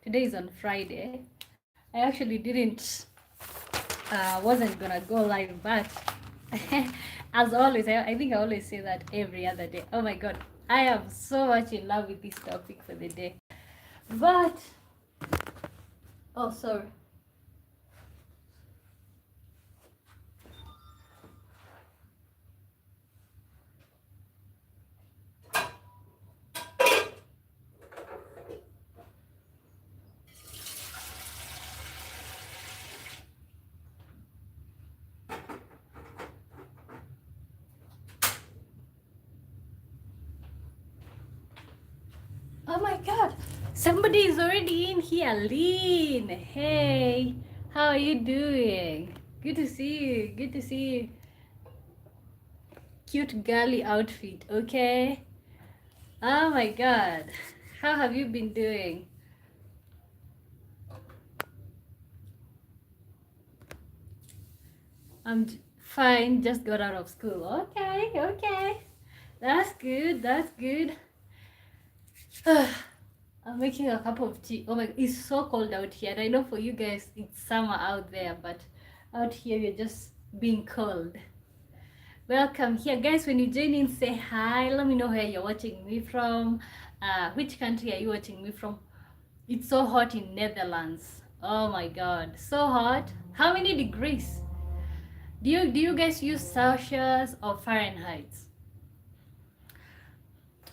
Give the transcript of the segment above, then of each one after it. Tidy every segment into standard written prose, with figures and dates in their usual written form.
Today is on Friday. I actually wasn't gonna go live, but as always, I think I always say that every other day. Oh my god, I am so much in love with this topic for the day. But, oh, sorry. Oh my god, somebody is already in here. Lean, hey, how are you doing? Good to see you. Good to see you. Cute girly outfit, okay? Oh my god, how have you been doing? Fine, just got out of school. Okay, okay. That's good, that's good. I'm making a cup of tea. Oh my, it's so cold out here. And I know for you guys it's summer out there, but out here you're just being cold. Welcome here, guys. When you join in, say hi. Let me know where you're watching me from. Which country are you watching me from? It's so hot in Netherlands. Oh my god, so hot. How many degrees? Do you guys use Celsius or Fahrenheit?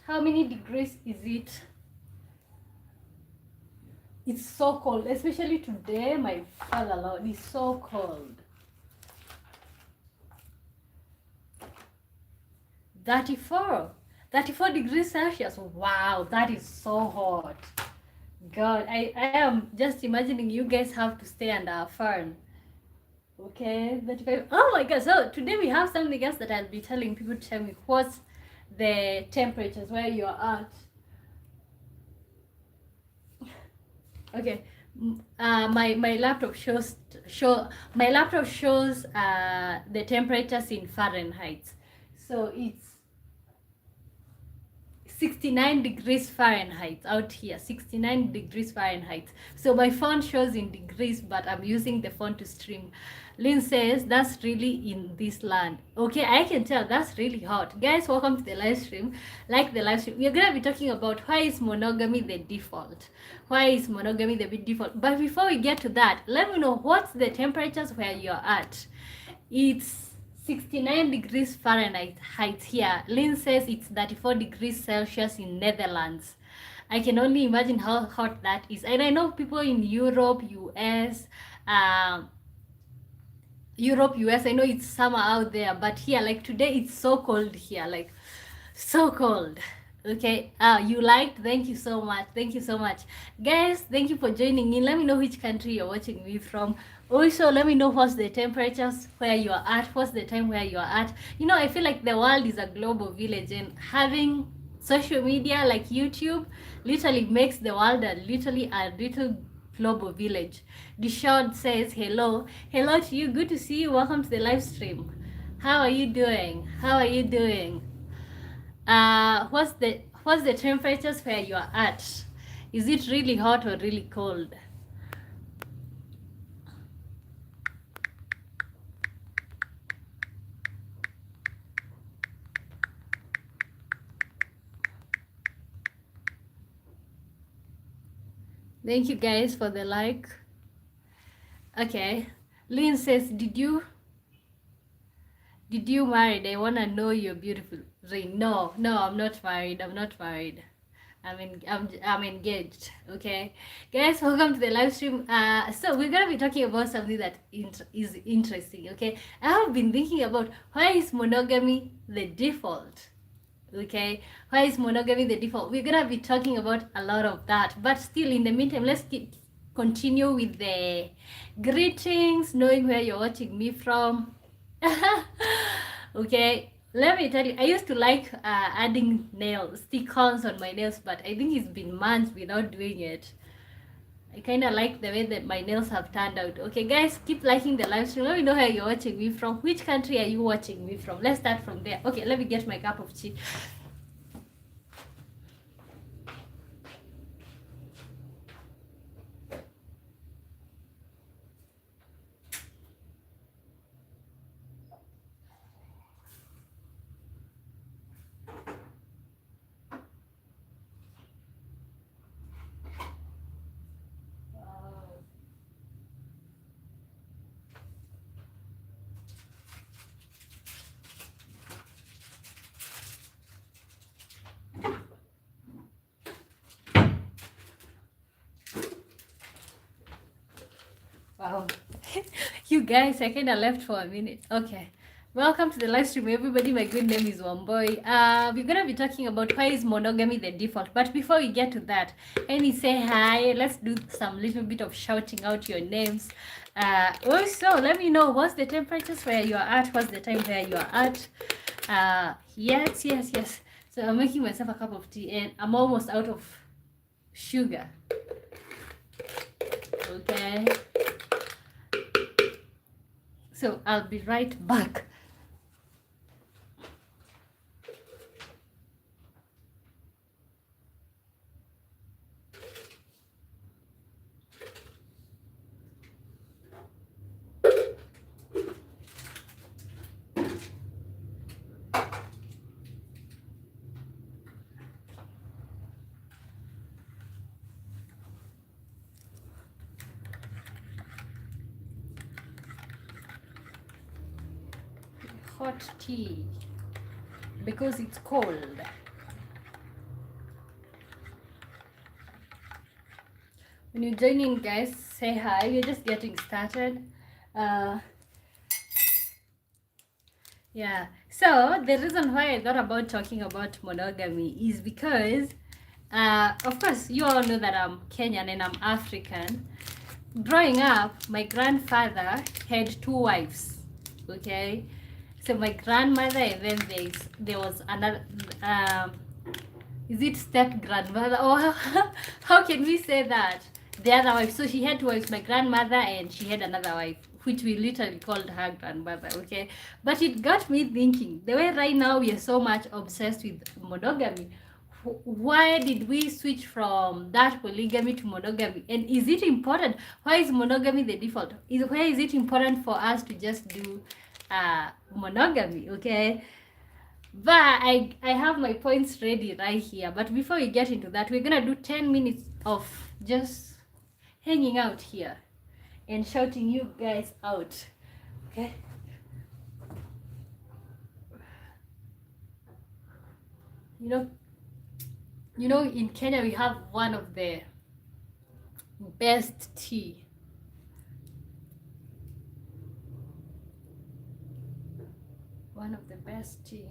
How many degrees is it? It's so cold, especially today. My father Lord, it's so cold. 34 degrees Celsius. Wow, that is so hot. God, I am just imagining you guys have to stay under a fan. Okay, 35. Oh my god, so today we have something else that I'll be telling people to tell me what's the temperatures where you're at. Okay, my laptop shows the temperatures in Fahrenheit. So it's 69 degrees Fahrenheit out here. 69 degrees Fahrenheit. So my phone shows in degrees, but I'm using the phone to stream. Lynn says that's really in this land. Okay, I can tell that's really hot. Guys, welcome to the live stream. Like the live stream. We're gonna be talking about why is monogamy the default. Why is monogamy the default? But before we get to that, let me know what's the temperatures where you're at. It's 69 degrees Fahrenheit height here. Lynn says it's 34 degrees Celsius in Netherlands. I can only imagine how hot that is. And I know people in Europe, US, I know it's summer out there, but here, like today, it's so cold here, like so cold. Okay, you liked, thank you so much, thank you so much, guys. Thank you for joining in. Let me know which country you're watching me from. Also, let me know what's the temperatures where you are at, what's the time where you are at. You know, I feel like the world is a global village, and having social media like YouTube literally makes the world a little global village. Dishon says hello to you, good to see you, welcome to the live stream. How are you doing? What's the temperatures where you are at? Is it really hot or really cold? Thank you guys for the like. Okay, Lynn says, did you married? I wanna know you're beautiful. No, I'm not married. I'm engaged. Okay, guys, welcome to the live stream. So we're gonna be talking about something that is interesting. Okay, I have been thinking about why is monogamy the default. Okay, why is monogamy the default? We're gonna be talking about a lot of that, but still, in the meantime, let's continue with the greetings, knowing where you're watching me from. Okay, let me tell you, I used to like adding stick-ons on my nails, but I think it's been months without doing it. I kind of like the way that my nails have turned out. Okay, guys, keep liking the live stream. Let me know where you're watching me from. Which country are you watching me from? Let's start from there. Okay, let me get my cup of tea. Wow. You guys, I kind of left for a minute. Okay. Welcome to the live stream, everybody. My good name is Wamboy. We're going to be talking about why is monogamy the default. But before we get to that, any say hi. Let's do some little bit of shouting out your names. Also, let me know what's the temperatures where you are at. What's the time where you are at. Yes. So I'm making myself a cup of tea and I'm almost out of sugar. Okay. So I'll be right back. Hot tea because it's cold. When you join in, guys, say hi. We're just getting started. Yeah. So the reason why I thought about talking about monogamy is because, of course, you all know that I'm Kenyan and I'm African. Growing up, my grandfather had 2 wives. Okay. So my grandmother, and then there was another. Is it step grandmother or how can we say that? The other wife. So she had 2 wives, my grandmother, and she had another wife, which we literally called her grandmother. Okay, but it got me thinking. The way right now we are so much obsessed with monogamy. Why did we switch from that polygamy to monogamy? And is it important? Why is monogamy the default? Why is it important for us to just do monogamy? Okay. But I have my points ready right here. But before we get into that, we're gonna do 10 minutes of just hanging out here and shouting you guys out. Okay? You know, in Kenya we have one of the best tea. One of the best tea.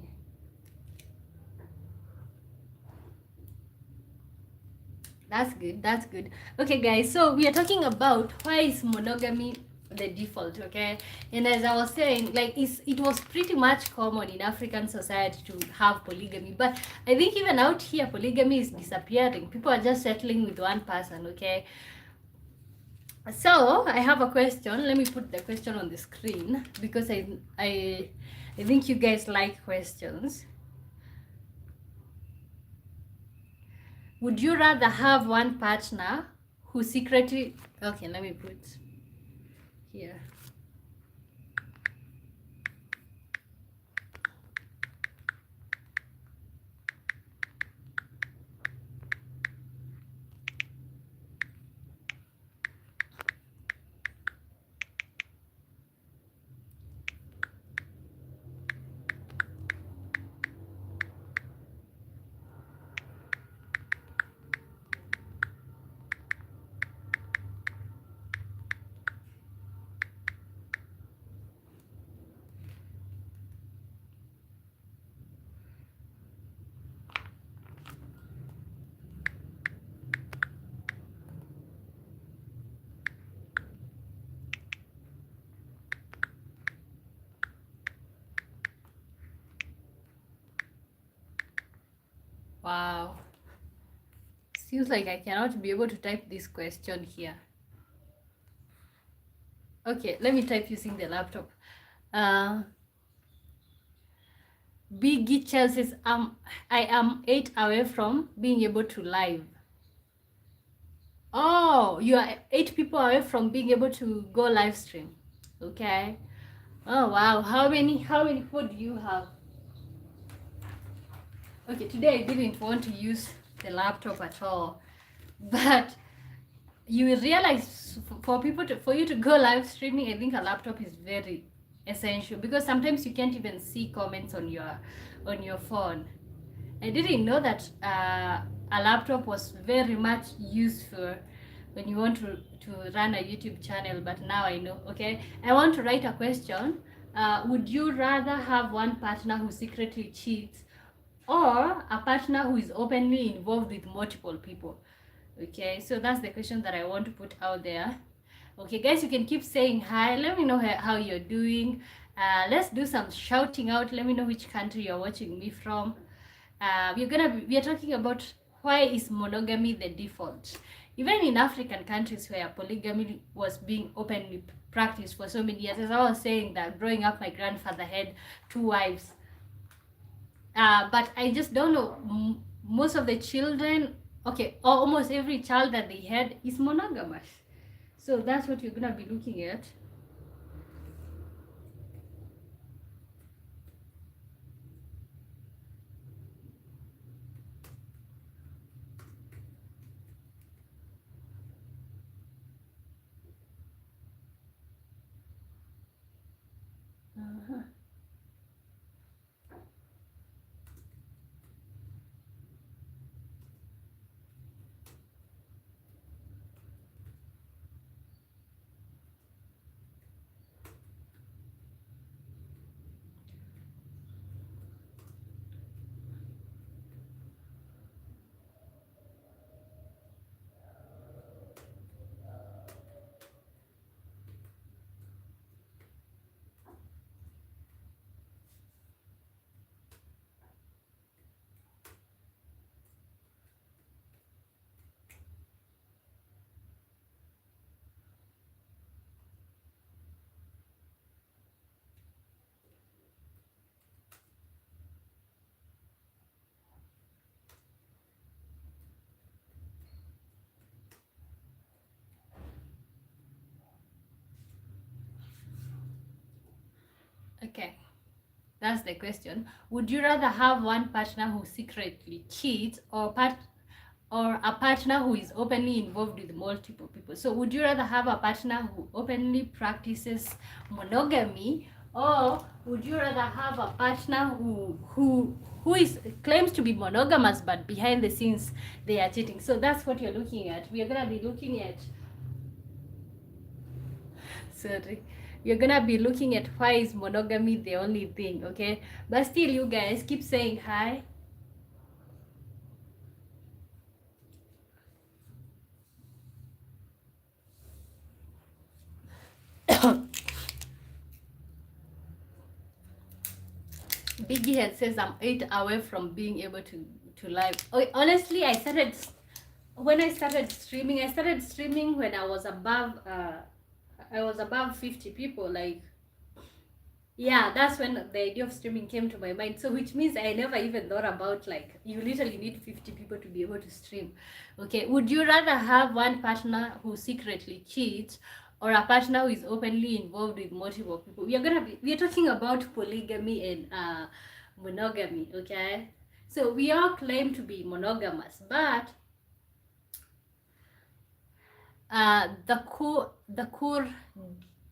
That's good. That's good. Okay, guys. So we are talking about why is monogamy the default, okay? And as I was saying, like it was pretty much common in African society to have polygamy, but I think even out here polygamy is disappearing. People are just settling with one person, okay? So I have a question. Let me put the question on the screen because I think you guys like questions. Would you rather have one partner who secretly... Okay, let me put here. Wow. Seems like I cannot be able to type this question here. Okay, let me type using the laptop. Biggie chances I am 8 away from being able to live. Oh, you are 8 people away from being able to go live stream. Okay. Oh wow. How many people do you have? Okay, today I didn't want to use the laptop at all, but you will realize for you to go live streaming, I think a laptop is very essential because sometimes you can't even see comments on your phone. I didn't know that a laptop was very much useful when you want to run a YouTube channel, but now I know. Okay, I want to write a question. Would you rather have one partner who secretly cheats or a partner who is openly involved with multiple people? Okay, so that's the question that I want to put out there. Okay, guys, you can keep saying hi. Let me know how you're doing. Let's do some shouting out. Let me know which country you're watching me from. We are talking about why is monogamy the default. Even in African countries where polygamy was being openly practiced for so many years, as I was saying that growing up, my grandfather had 2 wives. But I just don't know. Most of the children, okay, almost every child that they had is monogamous. So that's what you're gonna be looking at. Uh-huh. Okay, that's the question. Would you rather have one partner who secretly cheats or a partner who is openly involved with multiple people? So would you rather have a partner who openly practices monogamy, or would you rather have a partner who is claims to be monogamous but behind the scenes they are cheating? So that's what you're looking at. We are gonna be looking at, sorry, you're gonna be looking at why is monogamy the only thing. Okay, but still, you guys keep saying hi. Biggie Head says I'm 8 away from being able to live. Oh, honestly, when I started streaming. I started streaming when I was above 50 people. Like, yeah, that's when the idea of streaming came to my mind. So which means I never even thought about, like, you literally need 50 people to be able to stream. Okay, would you rather have one partner who secretly cheats or a partner who is openly involved with multiple people? We are talking about polygamy and monogamy. Okay, so we all claim to be monogamous, but the cool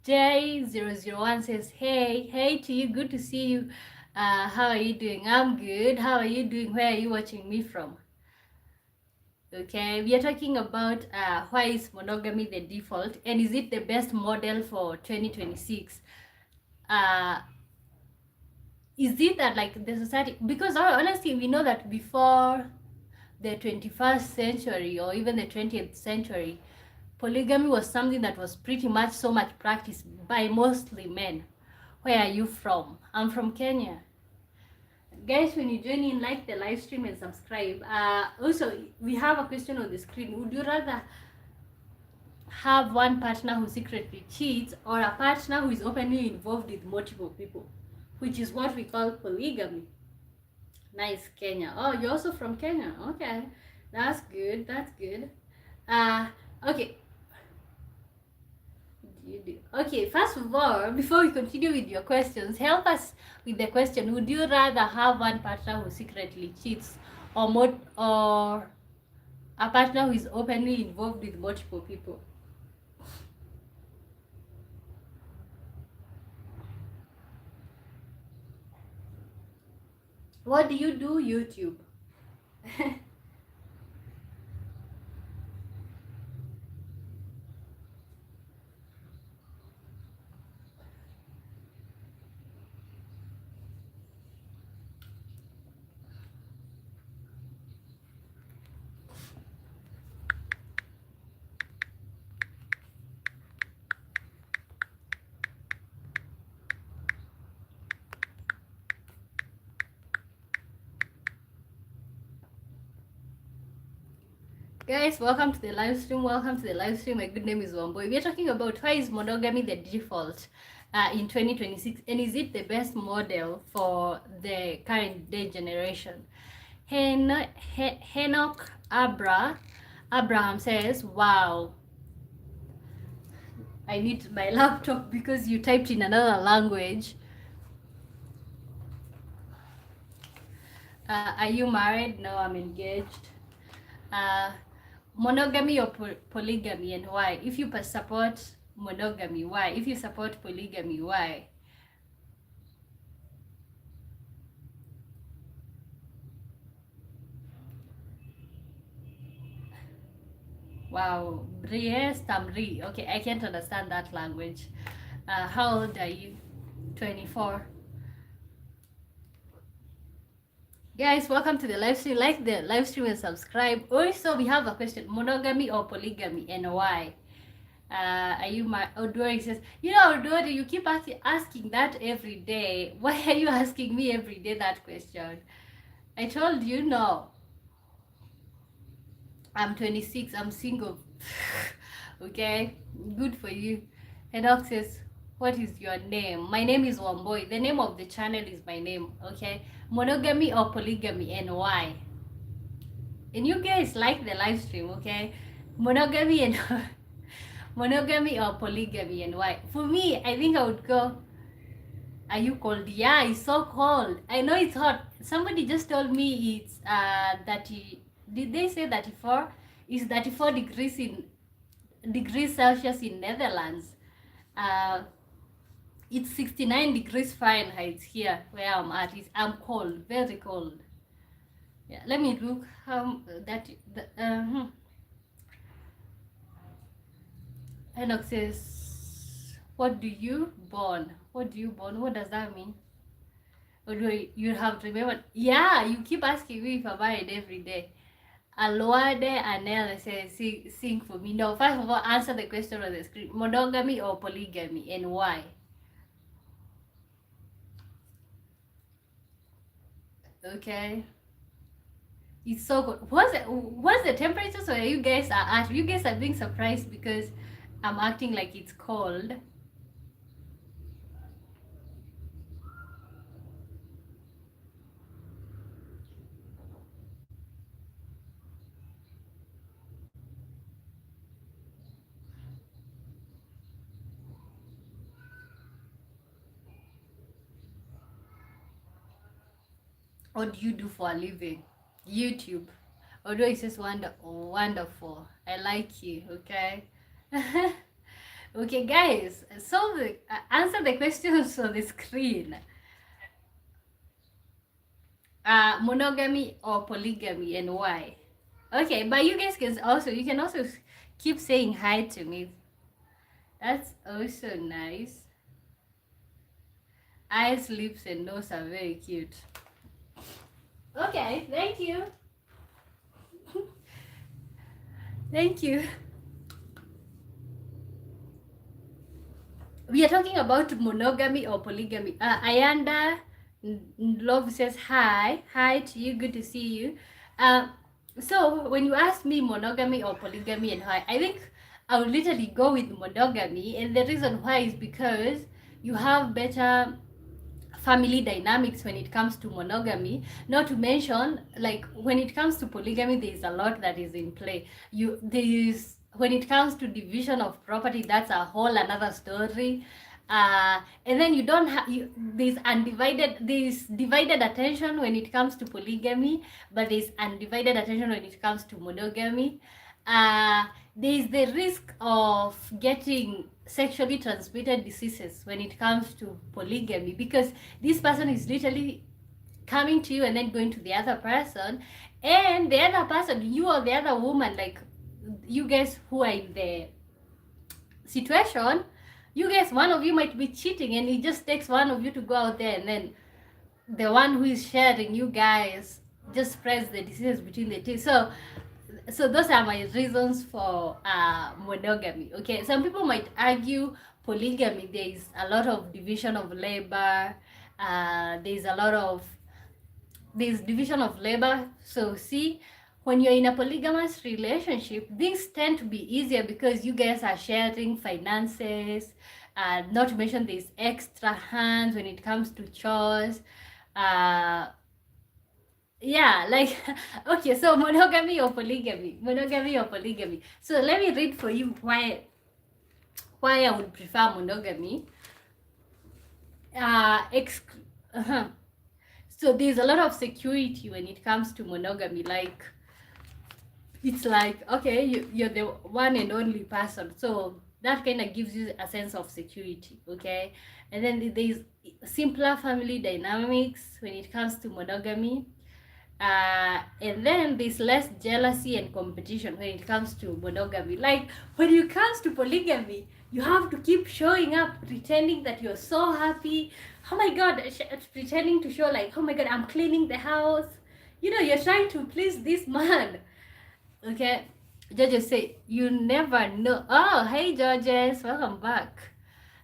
J001 says, hey to you, good to see you. How are you doing? I'm good. How are you doing? Where are you watching me from? Okay, we are talking about why is monogamy the default and is it the best model for 2026? Is it that, like, the society, because honestly we know that before the 21st century or even the 20th century, polygamy was something that was pretty much so much practiced by mostly men. Where are you from? I'm from Kenya. Guys, when you join in, like the live stream and subscribe. Also, we have a question on the screen. Would you rather have one partner who secretly cheats or a partner who is openly involved with multiple people, which is what we call polygamy? Nice, Kenya. Oh, you're also from Kenya. Okay, that's good. That's good. Okay. Okay, first of all, before we continue with your questions, help us with the question: would you rather have one partner who secretly cheats, or a partner who is openly involved with multiple people? What do you do, YouTube? Guys, welcome to the live stream. Welcome to the live stream. My good name is Wamboy. We are talking about why is monogamy the default in 2026, and is it the best model for the current day generation? Enoch Abraham says, "Wow, I need my laptop because you typed in another language. Are you married? No, I'm engaged. Monogamy or polygamy, and why? If you support monogamy, why? If you support polygamy, why?" Wow, Bries Tamri. Okay, I can't understand that language. How old are you? 24. Guys, welcome to the live stream. Like the live stream and subscribe. Also, we have a question: monogamy or polygamy, and why? Are you my Odori says, Odori, you keep asking that every day. Why are you asking me every day that question? I told you no. I'm 26, I'm single. Okay, good for you. Enoch says, what is your name? My name is Wamboy. The name of the channel is my name. Okay, monogamy or polygamy, and why? And you guys like the live stream. Okay, monogamy and monogamy or polygamy, and why? For me, I think I would go, are you cold? Yeah, it's so cold. I know it's hot. Somebody just told me it's 30. Did they say 34? It's 34 degrees Celsius in Netherlands. It's 69 degrees Fahrenheit here where I'm at. I'm cold, very cold. Yeah, let me look how Enoch says, what do you born? What do you born? What does that mean? Or do you have to remember? Yeah, you keep asking me if I'm married every day. Aloade Anel says, sing for me. No, first of all, answer the question on the screen. Monogamy or polygamy, and why? Okay. It's so good. What's the temperature so you guys are at? You guys are being surprised because I'm acting like it's cold. What do you do for a living? YouTube. Although it says wonderful. I like you, okay? Okay, guys, so answer the questions on the screen. Monogamy or polygamy, and why? Okay, but you guys can also keep saying hi to me. That's also nice. Eyes, lips, and nose are very cute. Okay, thank you. Thank you. We are talking about monogamy or polygamy. Ayanda Love says hi. Hi to you. Good to see you. So when you ask me monogamy or polygamy and why, I think I will literally go with monogamy, and the reason why is because you have better family dynamics when it comes to monogamy. Not to mention, like, when it comes to polygamy, there is a lot that is in play. When it comes to division of property, that's a whole another story. And then you don't have there's divided attention when it comes to polygamy, but there's undivided attention when it comes to monogamy. There's the risk of getting sexually transmitted diseases when it comes to polygamy, because this person is literally coming to you and then going to the other person, and the other person, you or the other woman, like you guys who are in the situation, you guys, one of you might be cheating, and it just takes one of you to go out there, and then the one who is sharing, you guys just spreads the diseases between the two. So those are my reasons for monogamy. Okay, some people might argue polygamy, there is a lot of division of labor. There's division of labor. So see, when you're in a polygamous relationship, things tend to be easier because you guys are sharing finances, not to mention these extra hands when it comes to chores. Uh, yeah, like, okay, so monogamy or polygamy? Monogamy or polygamy? So let me read for you why I would prefer monogamy. Uh, uh-huh. So there's a lot of security when it comes to monogamy. Like, it's like, okay, you're the one and only person, so that kind of gives you a sense of security, okay? And then there's simpler family dynamics when it comes to monogamy. And then there's less jealousy and competition when it comes to monogamy. Like, when it comes to polygamy, you have to keep showing up, pretending that you're so happy. Oh my god, pretending to show like, oh my god, I'm cleaning the house. You know, you're trying to please this man. Okay, Georges say, you never know. Oh, hey Georges, welcome back.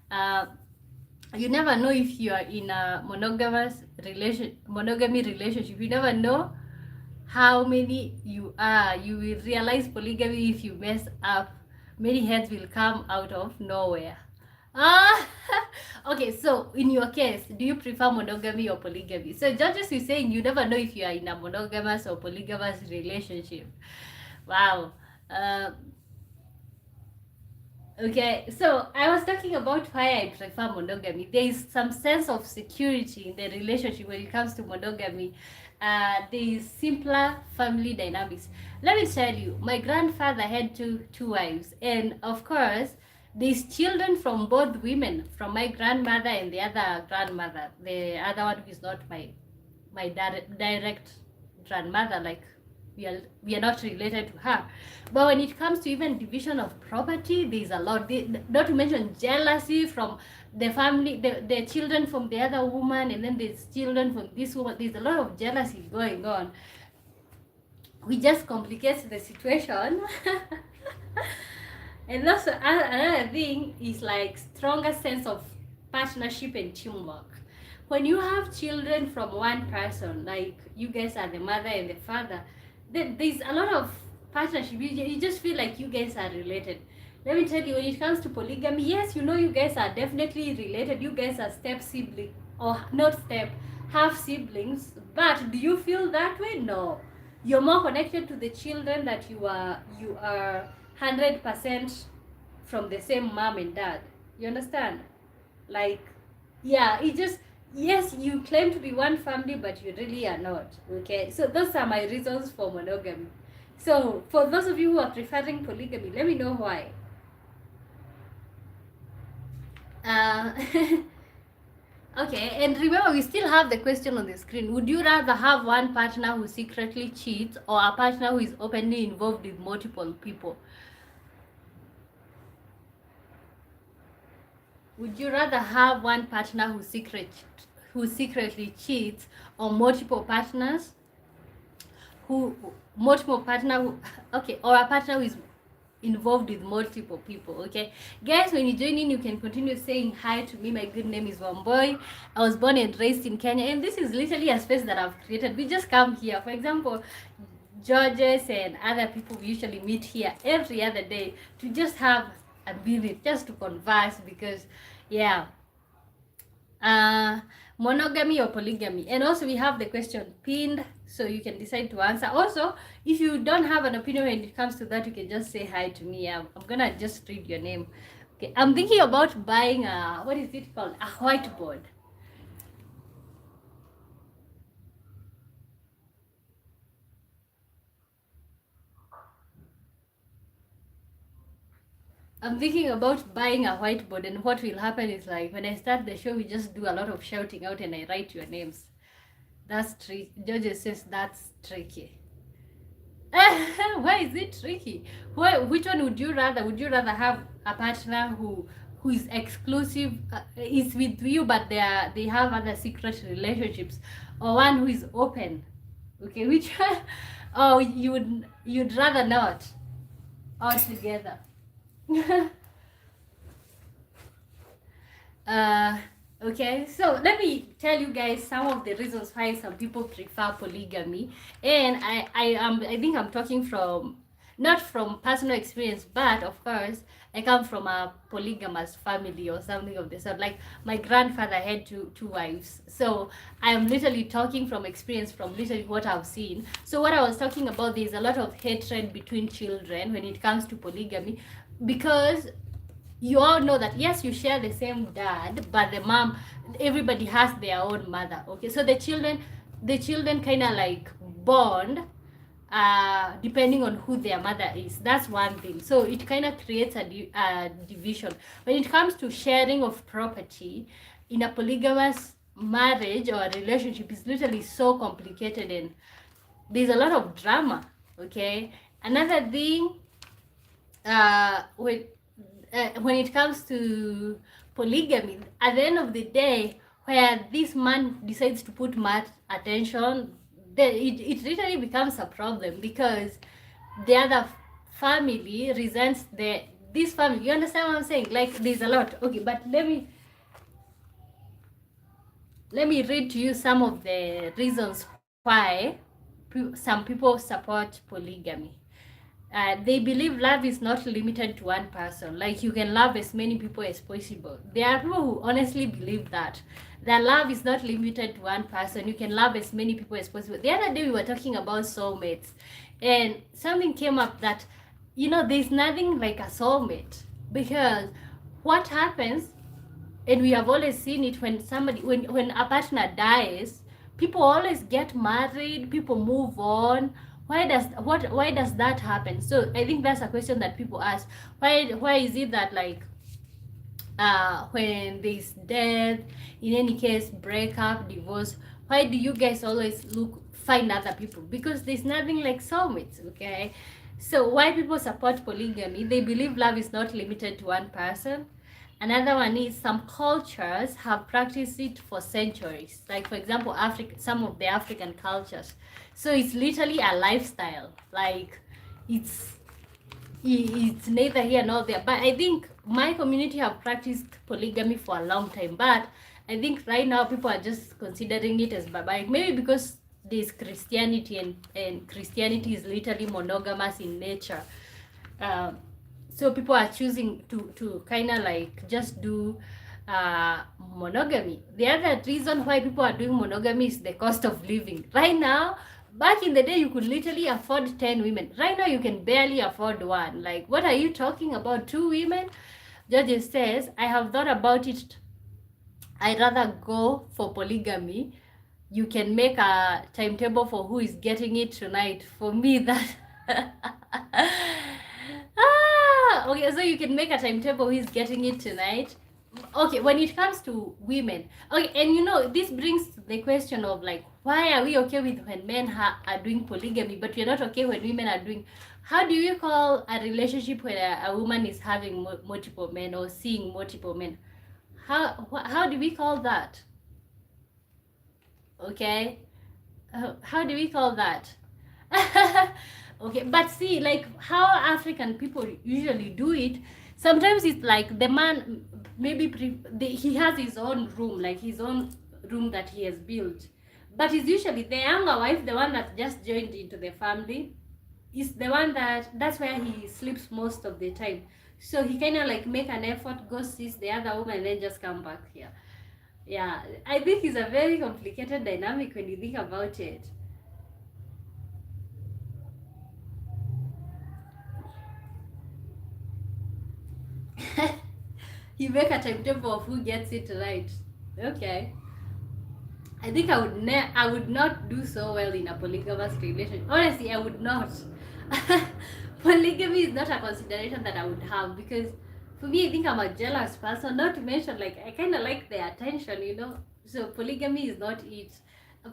Uh, you never know if you are in a monogamy relationship. You never know how many you are. You will realize polygamy if you mess up. Many heads will come out of nowhere. Ah, okay. So in your case, do you prefer monogamy or polygamy? So Georges is saying you never know if you are in a monogamous or polygamous relationship. Wow. Uh, okay, so I was talking about why I prefer monogamy. There is some sense of security in the relationship when it comes to monogamy. There is simpler family dynamics. Let me tell you, my grandfather had two wives, and of course, there's children from both women, from my grandmother and the other grandmother. The other one who is not my direct grandmother, like we are not related to her. But when it comes to even division of property, there's a lot. Not to mention jealousy from the family, the children from the other woman, and then there's children from this woman. There's a lot of jealousy going on. We just complicate the situation. And also another thing is like stronger sense of partnership and teamwork. When you have children from one person, like you guys are the mother and the father, there's a lot of partnership. You just feel like you guys are related. Let me tell you, when it comes to polygamy, yes, you know you guys are definitely related. You guys are step sibling, or not step, half siblings. But do you feel that way? No. You're more connected to the children that you are 100% from the same mom and dad. You understand? Like, yeah, it just, yes, you claim to be one family, but you really are not. Okay, so those are my reasons for monogamy. So for those of you who are preferring polygamy, let me know why. Okay, and remember, we still have the question on the screen. Would you rather have one partner who secretly cheats or a partner who is openly involved with multiple people? Would you rather have one partner who secretly cheats, or multiple partners or a partner who is involved with multiple people? Okay, guys, when you join in, you can continue saying hi to me. My good name is Wamboy. I was born and raised in Kenya, and this is literally a space that I've created. We just come here. For example, Georges and other people, we usually meet here every other day to just have a minute, just to converse, because yeah, monogamy or polygamy. And also we have the question pinned, so you can decide to answer. Also, if you don't have an opinion when it comes to that, you can just say hi to me. I'm gonna just read your name. Okay, I'm thinking about buying a, what is it called, a whiteboard. I'm thinking about buying a whiteboard, and what will happen is, like, when I start the show, we just do a lot of shouting out and I write your names. That's tricky. Georges says that's tricky. Why is it tricky? Which one would you rather? Would you rather have a partner who is exclusive, is with you, but they have other secret relationships, or one who is open? Okay, which one? Oh, you'd rather not altogether. Okay, so let me tell you guys some of the reasons why some people prefer polygamy. And I think I'm talking from not from personal experience, but of course I come from a polygamous family or something of the sort. Like my grandfather had two wives. So I am literally talking from experience, from literally what I've seen. So what I was talking about, there's a lot of hatred between children when it comes to polygamy, because you all know that yes, you share the same dad, but the mom, everybody has their own mother. Okay, so the children kind of like bond depending on who their mother is. That's one thing. So it kind of creates a division when it comes to sharing of property in a polygamous marriage or a relationship. Is literally so complicated, and there's a lot of drama. Okay, another thing, when it comes to polygamy, at the end of the day, where this man decides to put much attention, then it literally becomes a problem, because the other family resents this family. You understand what I'm saying? Like, there's a lot. Okay, but let me read to you some of the reasons why some people support polygamy. They believe love is not limited to one person. Like, you can love as many people as possible. There are people who honestly believe that love is not limited to one person. You can love as many people as possible. The other day we were talking about soulmates, and something came up that, there's nothing like a soulmate, because what happens, and we have always seen it, when a partner dies, people always get married, people move on. Why does that happen? So I think that's a question that people ask. Why is it that, like, when there's death, in any case, breakup, divorce, why do you guys always find other people? Because there's nothing like soulmates. Okay, so why people support polygamy? They believe love is not limited to one person. Another one is some cultures have practiced it for centuries. Like, for example, some of the African cultures. So it's literally a lifestyle. Like, it's it's neither here nor there. But I think my community have practiced polygamy for a long time. But I think right now people are just considering it as barbaric. Maybe because there's Christianity, and Christianity is literally monogamous in nature. Um, so people are choosing to kind of like just do monogamy. The other reason why people are doing monogamy is the cost of living. Right now, back in the day, you could literally afford 10 women. Right now, you can barely afford one. Like, what are you talking about? 2 women? Judges says, I have thought about it. I rather go for polygamy. You can make a timetable for who is getting it tonight. For me, that okay, so you can make a timetable who is getting it tonight. Okay, when it comes to women, okay, and this brings to the question of, like, why are we okay with when men are doing polygamy, but we're not okay when women are doing? How do you call a relationship where a woman is having multiple men or seeing multiple men? How do we call that? Okay, how do we call that? Okay, but see, like, how African people usually do it, sometimes it's like the man maybe he has his own room, like his own room that he has built, but it's usually the younger wife, the one that just joined into the family, is the one that's where he sleeps most of the time. So he kind of like make an effort, go sees the other woman, and then just come back here. Yeah, I think it's a very complicated dynamic when you think about it. You make a timetable of who gets it right. Okay. I think I would not do so well in a polygamous relationship. Honestly, I would not. Polygamy is not a consideration that I would have, because for me, I think I'm a jealous person. Not to mention, like, I kind of like the attention. So polygamy is not it.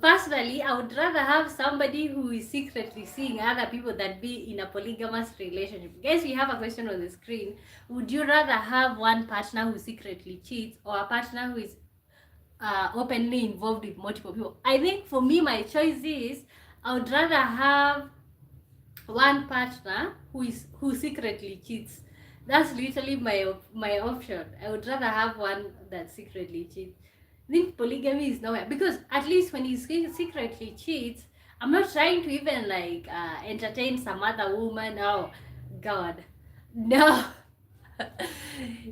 Personally, I would rather have somebody who is secretly seeing other people than be in a polygamous relationship. Guys, we have a question on the screen. Would you rather have one partner who secretly cheats, or a partner who is openly involved with multiple people? I think for me, my choice is I would rather have one partner who secretly cheats. That's literally my option. I would rather have one that secretly cheats. I think polygamy is nowhere, because at least when he secretly cheats, I'm not trying to even like entertain some other woman. Oh God, no.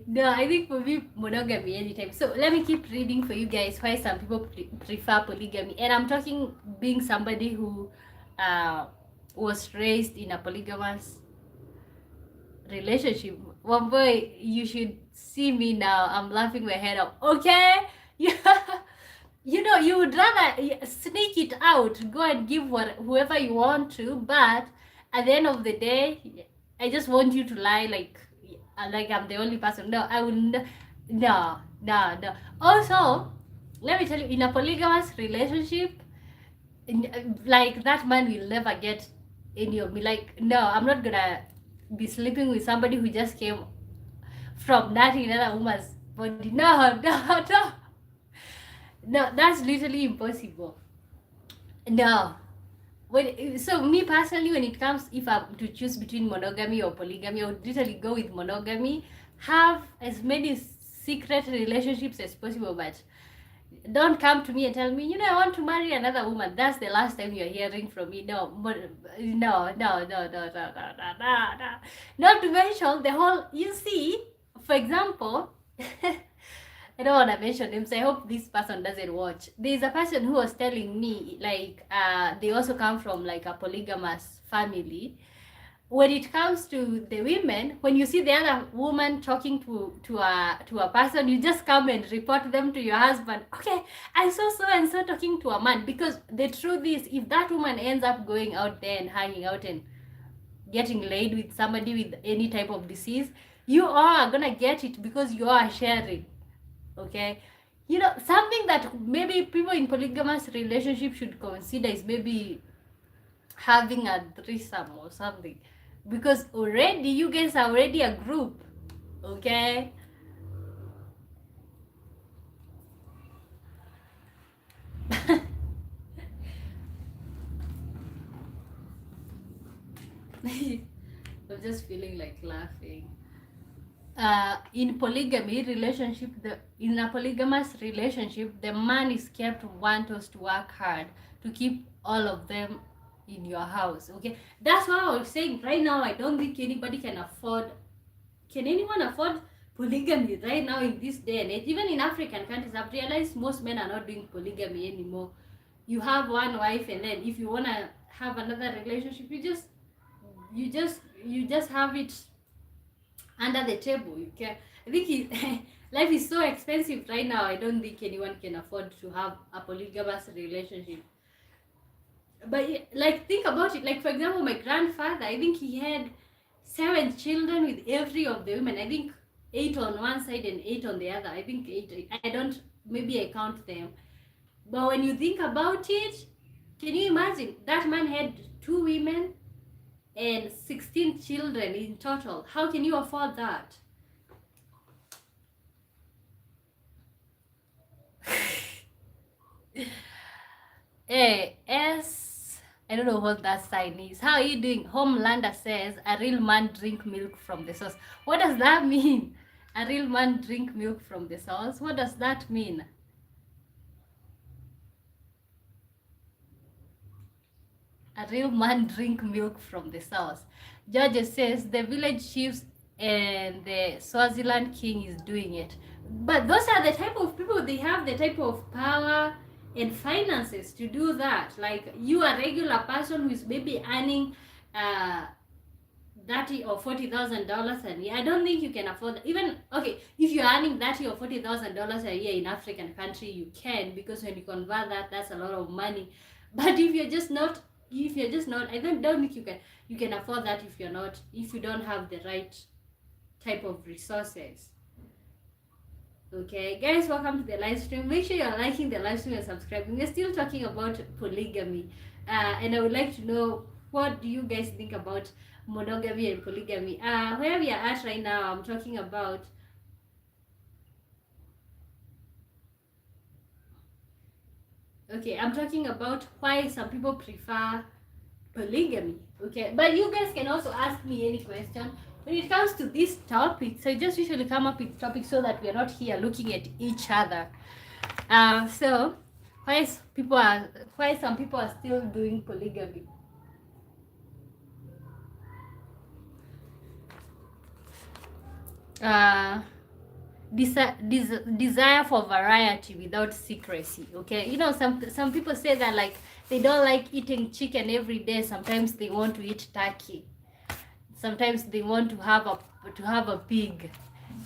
No, I think for me, monogamy anytime. So let me keep reading for you guys why some people prefer polygamy. And I'm talking being somebody who uh, was raised in a polygamous relationship. One boy, you should see me now. I'm laughing my head off. Okay? Yeah. You know, you would rather sneak it out, go and give whoever you want to, but at the end of the day, I just want you to lie like I'm the only person. No, I will no, no. Also, let me tell you, in a polygamous relationship, like that man will never get any of me. Like, no, I'm not gonna be sleeping with somebody who just came from that another woman's body. No, no, no. No, that's literally impossible. No. So me personally, when it comes, if I'm to choose between monogamy or polygamy, I would literally go with monogamy. Have as many secret relationships as possible, but don't come to me and tell me, I want to marry another woman. That's the last time you're hearing from me. No, no. Not to mention the whole, you see, for example, I don't want to mention him, so I hope this person doesn't watch. There's a person who was telling me, like, they also come from like a polygamous family. When it comes to the women, when you see the other woman talking to a person, you just come and report them to your husband. Okay, I saw so and so talking to a man. Because the truth is, if that woman ends up going out there and hanging out and getting laid with somebody with any type of disease, you are gonna get it because you are sharing. Okay, something that maybe people in polygamous relationship should consider is maybe having a threesome or something, because already you guys are already a group. Okay. I'm just feeling like laughing. In polygamy relationship, in a polygamous relationship, the man is kept want us to work hard to keep all of them in your house. Okay, that's why I was saying right now, I don't think anybody can afford. Can anyone afford polygamy right now in this day and age? Even in African countries, I've realized most men are not doing polygamy anymore. You have one wife, and then if you wanna have another relationship, you just have it under the table. You can. I think life is so expensive right now. I don't think anyone can afford to have a polygamous relationship. But like, think about it. Like, for example, my grandfather, I think he had 7 children with every of the women. I think 8 on one side and 8 on the other. I think 8. I don't. Maybe I count them. But when you think about it, can you imagine that man had 2 women and 16 children in total? How can you afford that? I don't know what that sign is. How are you doing? Homelander says a real man drink milk from the source. What does that mean? A real man drink milk from the source? What does that mean? A real man drink milk from the source. George says the village chiefs and the Swaziland king is doing it. But those are the type of people, they have the type of power and finances to do that. Like, you, a regular person who is maybe earning $30,000 or $40,000 a year, I don't think you can afford that. Even, okay, if you're earning $30,000 or $40,000 a year in African country, you can, because when you convert that, that's a lot of money. But if you're just not, I don't think you can afford that if you don't have the right type of resources. Okay, guys, welcome to the live stream. Make sure you're liking the live stream and subscribing. We're still talking about polygamy, and I would like to know, what do you guys think about monogamy and polygamy? Where we are at right now, I'm talking about why some people prefer polygamy. Okay, but you guys can also ask me any question when it comes to this topic. So I just usually come up with topics so that we are not here looking at each other. So why some people are still doing polygamy? Uh, desire for variety without secrecy. Okay, you know, some people say that like they don't like eating chicken every day. Sometimes they want to eat turkey. Sometimes they want to have a pig.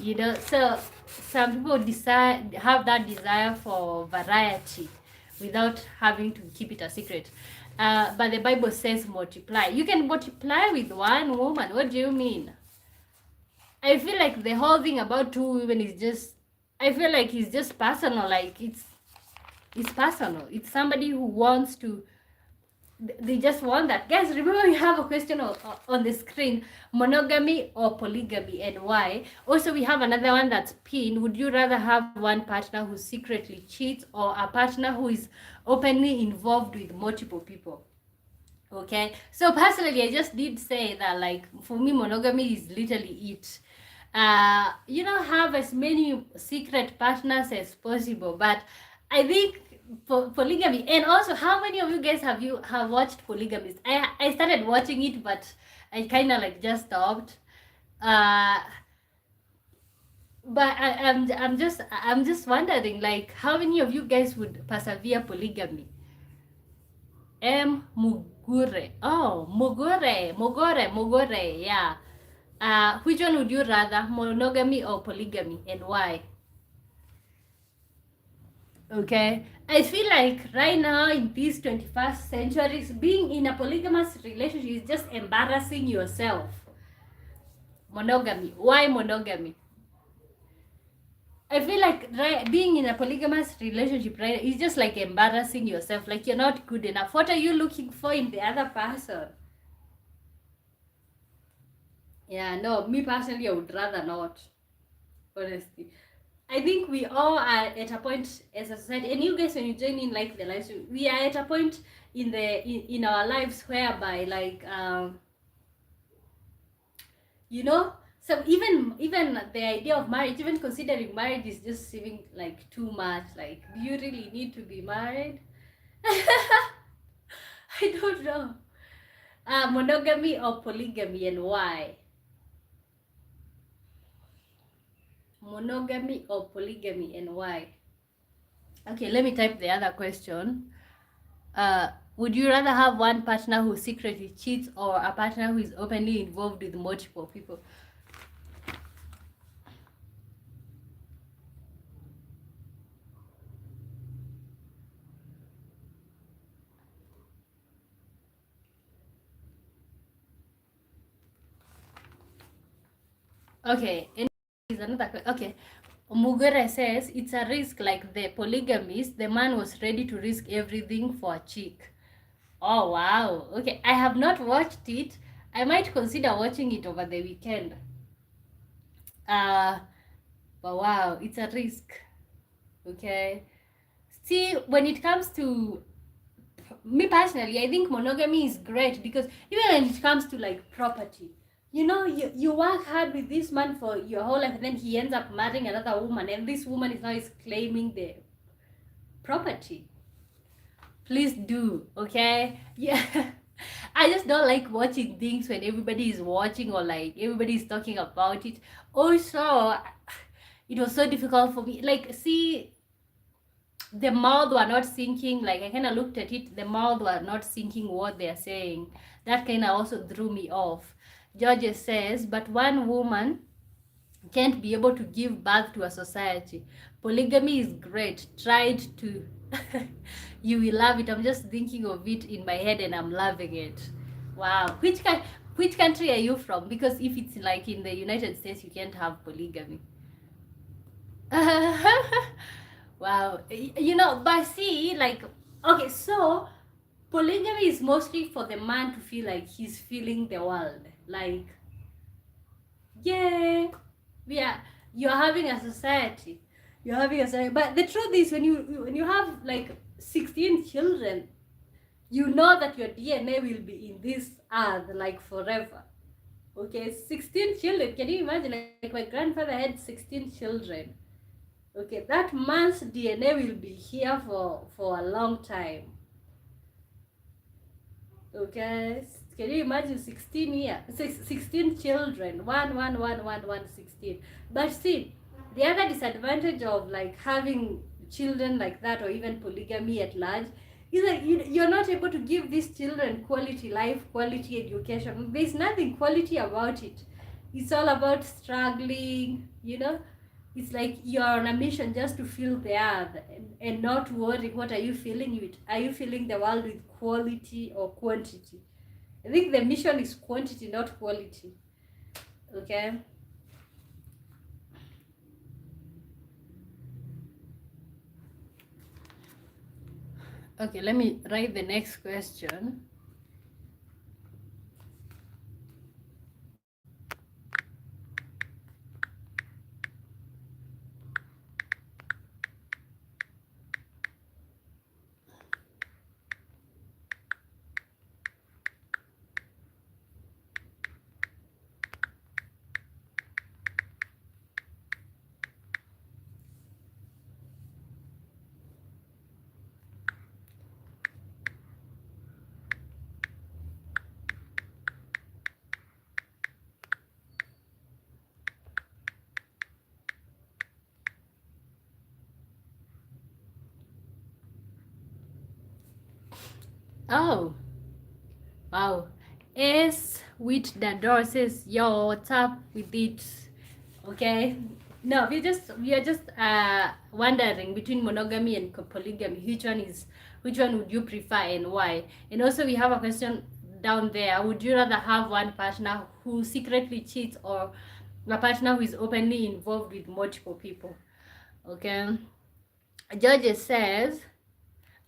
You know, so some people decide have that desire for variety without having to keep it a secret. But the Bible says multiply. You can multiply with one woman. What do you mean? I feel like the whole thing about two women is just, I feel like it's just personal. Like it's personal. It's somebody who wants to, they just want that. Guys, remember we have a question on the screen: monogamy or polygamy, and why. Also, we have another one that's pinned: would you rather have one partner who secretly cheats or a partner who is openly involved with multiple people? Okay, so personally I just did say that, like, for me monogamy is literally it. You know, have as many secret partners as possible, but I think polygamy. And also, how many of you guys have watched polygamy? I started watching it, but I kind of like just stopped. uh but I'm just wondering, like, how many of you guys would persevere polygamy? Mugure. Oh, Mugore. Yeah. Which one would you rather, monogamy or polygamy, and why? Okay. I feel like right now in this 21st century, being in a polygamous relationship is just embarrassing yourself. Monogamy. Why monogamy? I feel like being in a polygamous relationship, right, is just like embarrassing yourself. Like you're not good enough. What are you looking for in the other person? Yeah, no, me personally, I would rather not. Honestly, I think we all are at a point as a society, and you guys, when you join in like the lives, we are at a point in our lives whereby, like, you know, so even the idea of marriage, even considering marriage, is just seeming like too much. Like, do you really need to be married? I don't know. Monogamy or polygamy, and why? Monogamy or polygamy, and why? Okay, let me type the other question. Would you rather have one partner who secretly cheats or a partner who is openly involved with multiple people? Okay, and is another question. Okay, Mugere says it's a risk like the polygamist. The man was ready to risk everything for a chick. Oh wow. Okay, I have not watched it. I might consider watching it over the weekend. Uh, but wow, it's a risk. Okay. See, when it comes to me personally, I think monogamy is great because even when it comes to like property, you know, you work hard with this man for your whole life, and then he ends up marrying another woman, and this woman is claiming the property. Please do, okay? Yeah. I just don't like watching things when everybody is watching or like everybody is talking about it. Also, it was so difficult for me. Like, see, the mouth were not syncing. Like, I kind of looked at it, the mouth were not syncing what they're saying. That kind of also threw me off. George says, but one woman can't be able to give birth to a society. Polygamy is great. Tried to. You will love it. I'm just thinking of it in my head and I'm loving it. Wow. Which country are you from? Because if it's like in the United States, you can't have polygamy. Wow. You know, but see, like, okay, so polygamy is mostly for the man to feel like he's feeling the world. Like, yeah, yeah, you're having a society. You're having a society. But the truth is, when you have like 16 children, you know that your DNA will be in this earth like forever. Okay, 16 children. Can you imagine? Like my grandfather had 16 children. Okay, that man's DNA will be here for a long time. Okay, can you imagine 16 years, 16 children, 16. But see, the other disadvantage of like having children like that, or even polygamy at large, is that you're not able to give these children quality life, quality education. There's nothing quality about it. It's all about struggling, you know. It's like you're on a mission just to fill the earth, and not worry what are you filling with. Are you filling the world with quality or quantity? I think the mission is quantity, not quality. Okay. Okay, let me write the next question. Oh, wow. S with the door says, yo, what's up with it? Okay. No, we are just wondering between monogamy and polygamy, which one would you prefer and why? And also we have a question down there. Would you rather have one partner who secretly cheats, or a partner who is openly involved with multiple people? Okay. George says,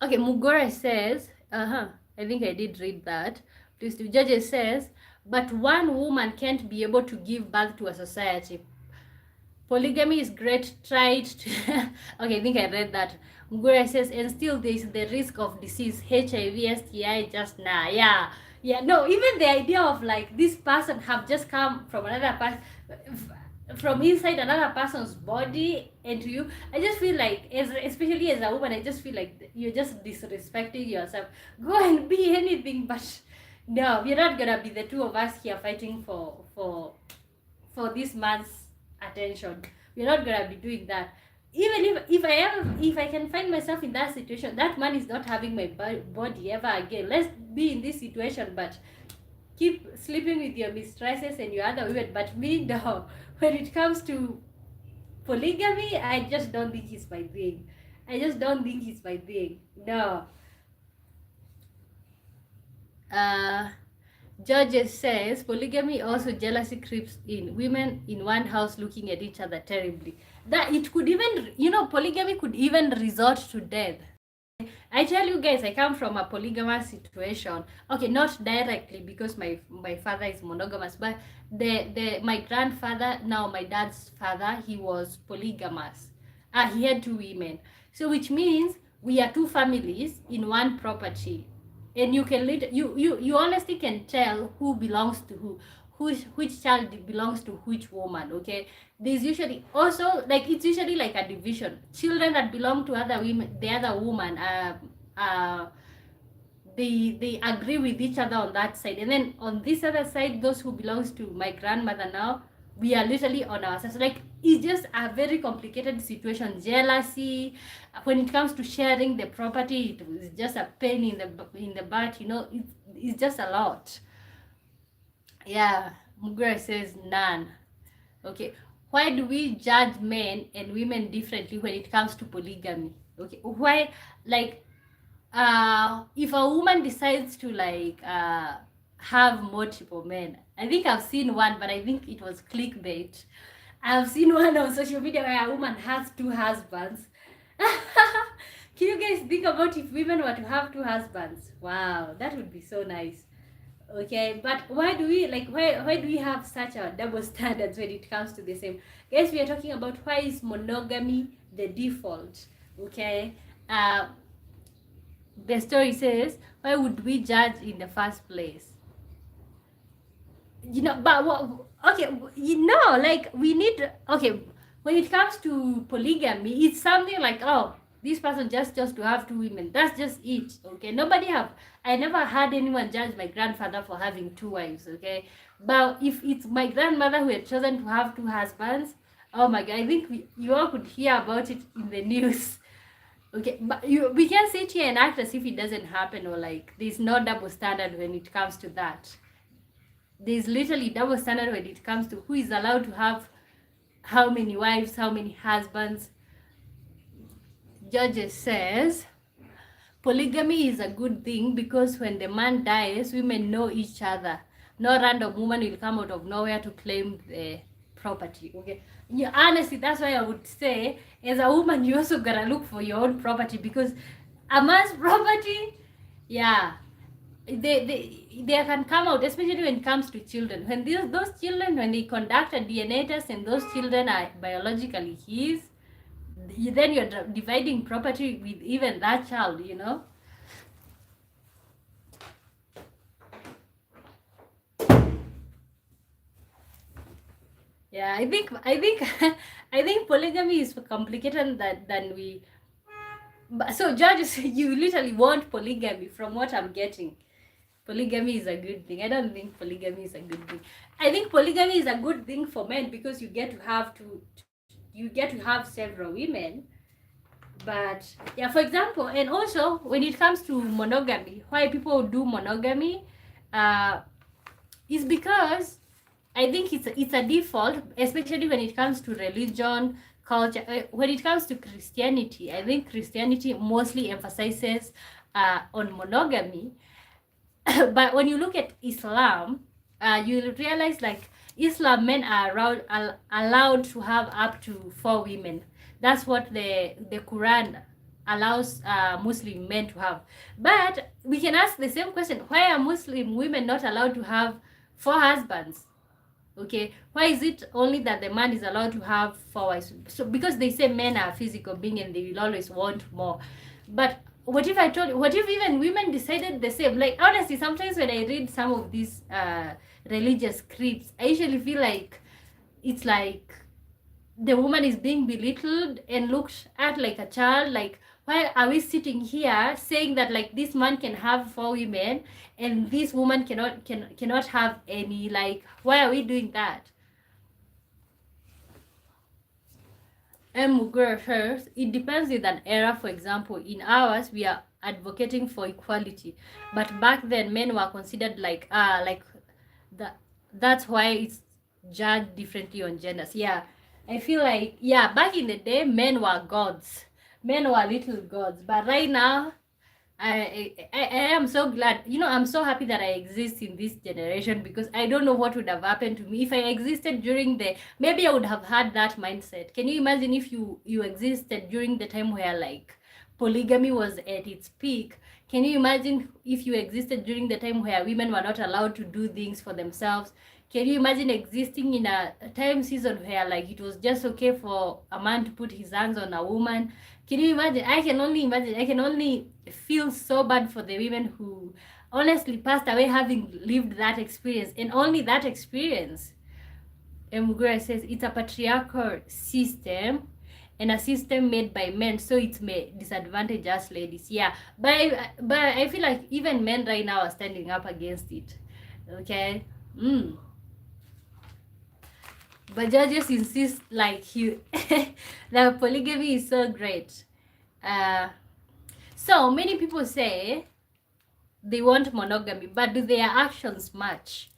okay, Mugore says, I think I did read that. Please do. George says, but one woman can't be able to give birth to a society. Polygamy is great, tried to okay, I think I read that. Mugure says, and still there is the risk of disease, HIV, STI, just now. Yeah, no, even the idea of like this person have just come from another person, from inside another person's body into you. I just feel like, especially as a woman, I just feel like you're just disrespecting yourself. Go and be anything, but no, we're not gonna be the two of us here fighting for this man's attention. We're not gonna be doing that. Even if I can find myself in that situation, that man is not having my body ever again. Let's be in this situation, but keep sleeping with your mistresses and your other women. But me, no. When it comes to polygamy, I just don't think it's my thing. I just don't think it's my thing. No. George says polygamy also jealousy creeps in. Women in one house looking at each other terribly. That it could even, polygamy could even resort to death. I tell you guys, I come from a polygamous situation. Okay, not directly because my father is monogamous, but my grandfather, now my dad's father, he was polygamous. He had 2 women. So which means we are 2 families in one property. And you can you honestly can tell who belongs to which child belongs to which woman. Okay, there's usually also like, it's usually like a division. Children that belong to other women, the other woman, they agree with each other on that side, and then on this other side, those who belongs to my grandmother, now we are literally on our side. So like, it's just a very complicated situation. Jealousy when it comes to sharing the property, it is just a pain in the butt. It's just a lot. Yeah, Mugre says none. Okay, why do we judge men and women differently when it comes to polygamy? Okay, why, like, if a woman decides to like have multiple men, I think I've seen one, but I think it was clickbait. I've seen one on social media where a woman has 2 husbands. Can you guys think about if women were to have 2 husbands? Wow, that would be so nice. Okay, but why do we have such a double standards when it comes to the same? Guys, we are talking about why is monogamy the default. Okay, the story says, why would we judge in the first place? But what, okay, like we need, okay, when it comes to polygamy, it's something like, oh, this person just to have two women. That's just it. Okay. I never had anyone judge my grandfather for having two wives. Okay. But if it's my grandmother who had chosen to have two husbands, oh my god, I think you all could hear about it in the news. Okay, but we can sit here and act as if it doesn't happen, or like there's no double standard when it comes to that. There's literally double standard when it comes to who is allowed to have how many wives, how many husbands. Judges says polygamy is a good thing because when the man dies, women know each other. No random woman will come out of nowhere to claim the property. Okay, yeah, honestly, that's why I would say, as a woman, you also gotta look for your own property, because a man's property, yeah, they can come out, especially when it comes to children. When those children, when they conduct a DNA test and those children are biologically his, then you're dividing property with even that child, you know. Yeah, I think I think polygamy is complicated than we. So judges, you literally want polygamy, from what I'm getting. Polygamy is a good thing. I don't think polygamy is a good thing. I think polygamy is a good thing for men because you get to have several women. But yeah, for example, and also when it comes to monogamy, why people do monogamy is because I think it's a default, especially when it comes to religion, culture. When it comes to Christianity, I think Christianity mostly emphasizes on monogamy. But when you look at Islam, you'll realize like Islam men are allowed to have up to 4 women. That's what the Quran allows Muslim men to have. But we can ask the same question: why are Muslim women not allowed to have 4 husbands? Okay, why is it only that the man is allowed to have 4 wives? So because they say men are physical being and they will always want more. But what if I told you, what if even women decided the same? Like honestly, sometimes when I read some of these religious scripts, I usually feel like it's like the woman is being belittled and looked at like a child. Like, why are we sitting here saying that like this man can have 4 women and this woman cannot have any? Like, why are we doing that? And first, it depends with an era. For example, in ours, we are advocating for equality, but back then men were considered like that. That's why it's judged differently on genders. Yeah, I feel like, yeah, back in the day, men were gods, men were little gods, but right now I am so glad, you know, I'm so happy that I exist in this generation, because I don't know what would have happened to me if I existed during the, maybe I would have had that mindset. Can you imagine if you existed during the time where like polygamy was at its peak? Can you imagine if you existed during the time where women were not allowed to do things for themselves? Can you imagine existing in a time season where like it was just okay for a man to put his hands on a woman? Can you imagine? I can only imagine. I can only feel so bad for the women who honestly passed away having lived that experience, and only that experience. Mugura says it's a patriarchal system and a system made by men, so it may disadvantage us ladies. Yeah, but I feel like even men right now are standing up against it. Okay. But judges insist like you that polygamy is so great. So many people say they want monogamy, but do their actions match?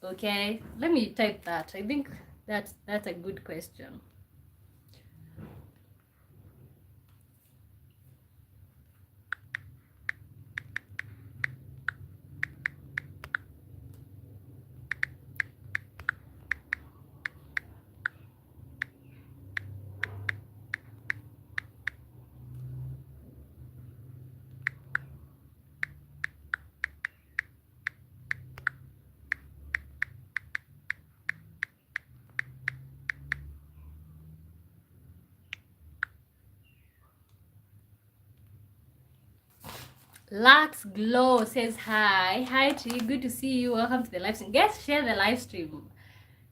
Okay, let me type that. I think that's a good question. Lux Glow says hi. Hi to you. Good to see you. Welcome to the live stream. Guys, share the live stream.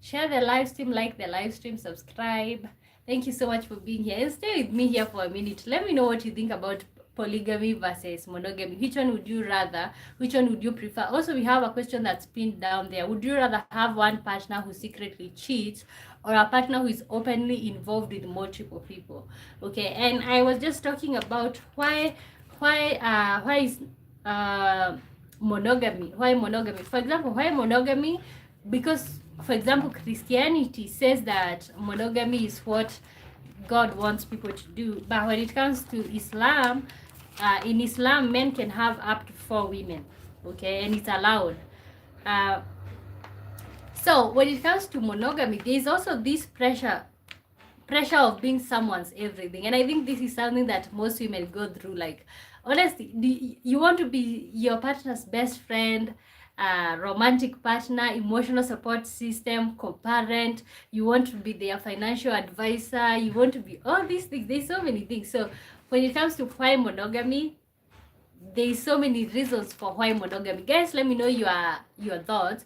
Share the live stream, like the live stream, subscribe. Thank you so much for being here. And stay with me here for a minute. Let me know what you think about polygamy versus monogamy. Which one would you rather? Which one would you prefer? Also, we have a question that's pinned down there. Would you rather have one partner who secretly cheats or a partner who is openly involved with multiple people? Okay, and I was just talking about why is monogamy? Why monogamy? For example, why monogamy? Because, for example, Christianity says that monogamy is what God wants people to do. But when it comes to Islam, in Islam, men can have up to 4 women, okay, and it's allowed. Uh, so when it comes to monogamy, there is also this pressure of being someone's everything, and I think this is something that most women go through. Like, honestly, you want to be your partner's best friend, romantic partner, emotional support system, co-parent. You want to be their financial advisor. You want to be all these things. There's so many things. So when it comes to why monogamy, there's so many reasons for why monogamy. Guys, let me know your thoughts.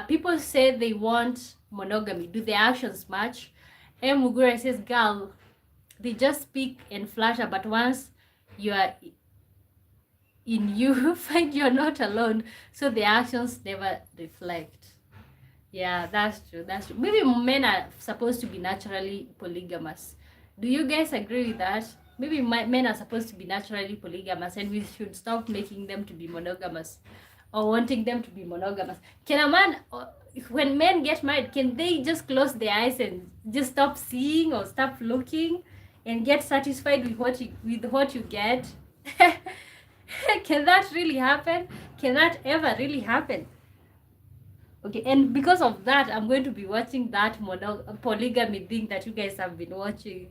People say they want monogamy. Do their actions match? M. Mugura says, girl, they just speak and flatter, but once you are in you, find you're not alone. So the actions never reflect. Yeah, that's true. That's true. Maybe men are supposed to be naturally polygamous. Do you guys agree with that? Maybe men are supposed to be naturally polygamous, and we should stop making them to be monogamous or wanting them to be monogamous. Can a man, when men get married, can they just close their eyes and just stop seeing or stop looking and get satisfied with what you get? Can that really happen? Can that ever really happen? Okay, and because of that, I'm going to be watching that polygamy thing that you guys have been watching.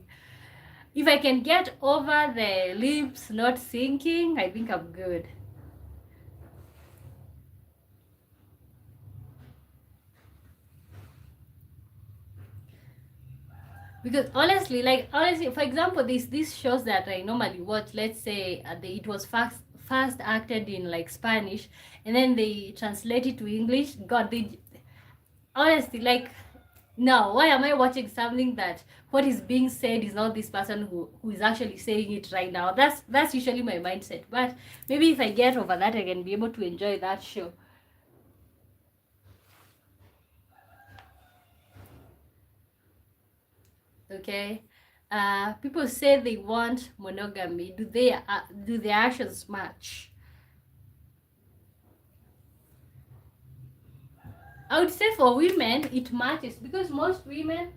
If I can get over the lips not sinking, I think I'm good. Because honestly, for example, these shows that I normally watch, let's say it was first acted in like Spanish, and then they translate it to English. God, they honestly, like, now why am I watching something that what is being said is not this person who is actually saying it right now? That's usually my mindset. But maybe if I get over that, I can be able to enjoy that show. Okay, people say they want monogamy. Do their actions match? I would say for women it matches, because most women,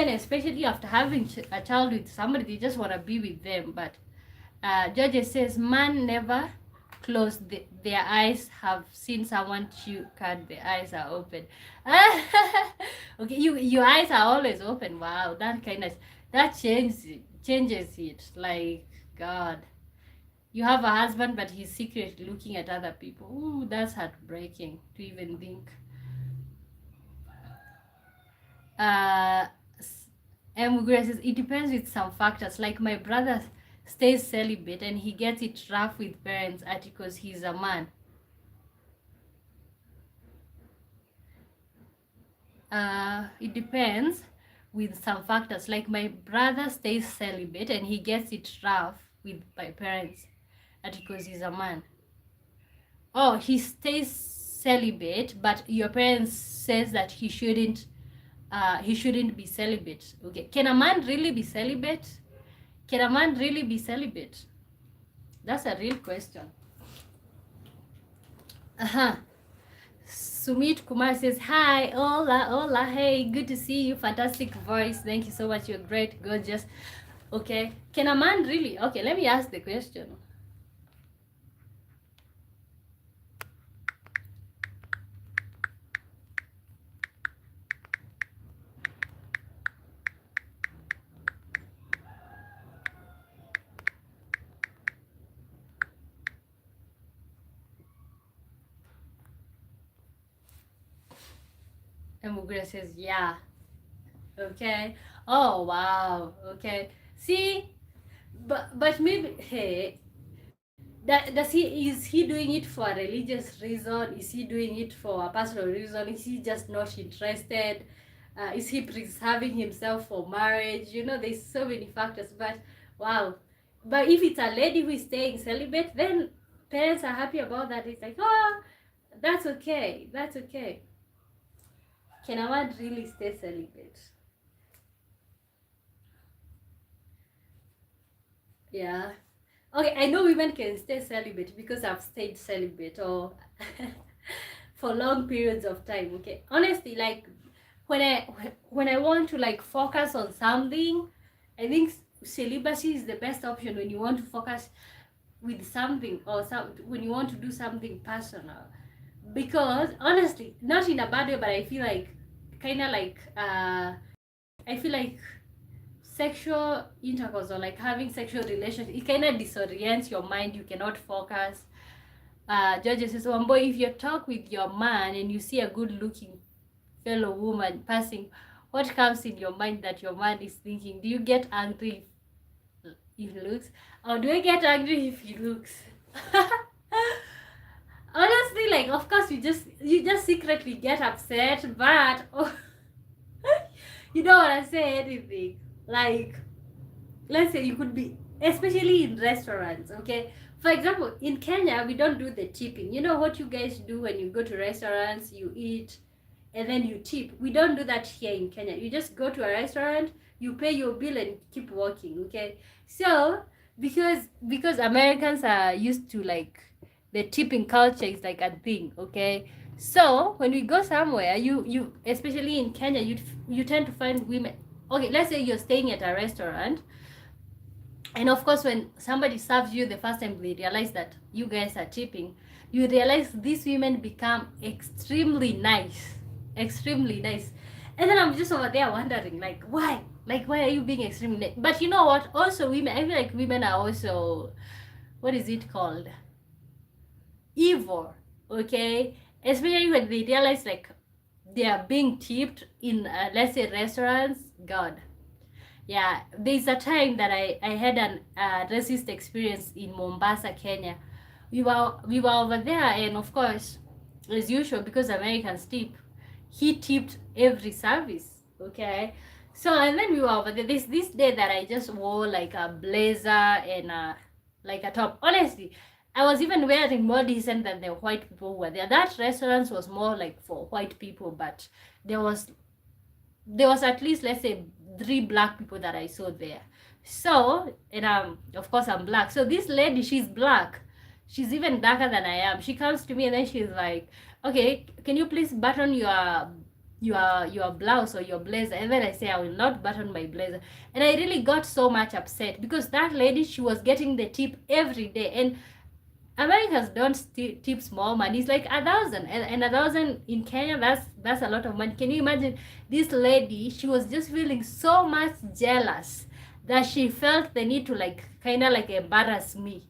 especially after having a child with somebody, they just want to be with them. But George says, man never close their eyes, have seen someone chew card, the eyes are open. Okay, your eyes are always open. Wow, that changes it. Like, God, you have a husband but he's secretly looking at other people. Ooh, that's heartbreaking to even think. uh Mugura says it depends with some factors. Like, my brother stays celibate and he gets it rough with parents because he's a man. It depends with some factors. Like, my brother stays celibate and he gets it rough with my parents because he's a man. Oh, he stays celibate, but your parents says that he shouldn't be celibate. Okay, can a man really be celibate? Can a man really be celibate? That's a real question. Sumit Kumar says, hi, hola, hola, hey, good to see you, fantastic voice, thank you so much, you're great, gorgeous. Okay, can a man really? Okay, let me ask the question. And Mugre says, yeah. Okay. Oh, wow. Okay. See, but maybe, hey, Does he, is he doing it for a religious reason? Is he doing it for a personal reason? Is he just not interested? Is he preserving himself for marriage? You know, there's so many factors. But wow, but if it's a lady who is staying celibate, then parents are happy about that. It's like, oh, that's okay, that's okay. Can a man really stay celibate? Yeah. Okay, I know women can stay celibate because I've stayed celibate or for long periods of time. Okay, honestly, like when I want to like focus on something, I think celibacy is the best option when you want to focus with something or when you want to do something personal. Because honestly, not in a bad way, but I feel like kind of like I feel like sexual intercourse or like having sexual relations, it kind of disorients your mind. You cannot focus. George says, one boy, if you talk with your man and you see a good looking fellow woman passing, what comes in your mind that your man is thinking? Do you get angry if he looks, or do you get angry if he looks? Honestly, like, of course you just secretly get upset, but oh, you don't want to say anything. Like, let's say you could be, especially in restaurants, okay? For example, in Kenya, we don't do the tipping. You know what you guys do when you go to restaurants, you eat and then you tip. We don't do that here in Kenya. You just go to a restaurant, you pay your bill and keep walking, okay? So because Americans are used to like the tipping culture is like a thing, okay? So when we go somewhere, you especially in Kenya, you tend to find women. Okay, let's say you're staying at a restaurant, and of course, when somebody serves you the first time, they realize that you guys are tipping. You realize these women become extremely nice, extremely nice. And then I'm just over there wondering, like, why? Like, why are you being extremely nice? But you know what? Also, women, I feel like women are also, what is it called? Evil, okay? Especially when they realize, like, they are being tipped in, let's say, restaurants. God, yeah, there's a time that I had an racist experience in Mombasa, Kenya. We were over there, and of course, as usual, because Americans tip, he tipped every service. Okay, so and then we were over there. This day that I just wore like a blazer and like a top. Honestly, I was even wearing more decent than the white people who were there. That restaurant was more like for white people, but there was there was at least, let's say, 3 black people that I saw there. So, and of course I'm black. So this lady, she's black. She's even darker than I am. She comes to me and then she's like, okay, can you please button your blouse or your blazer? And then I say, I will not button my blazer. And I really got so much upset because that lady, she was getting the tip every day. And Americans don't tip small money. It's like 1,000, and 1,000 in Kenya. That's a lot of money. Can you imagine? This lady, she was just feeling so much jealous that she felt the need to like kind of like embarrass me.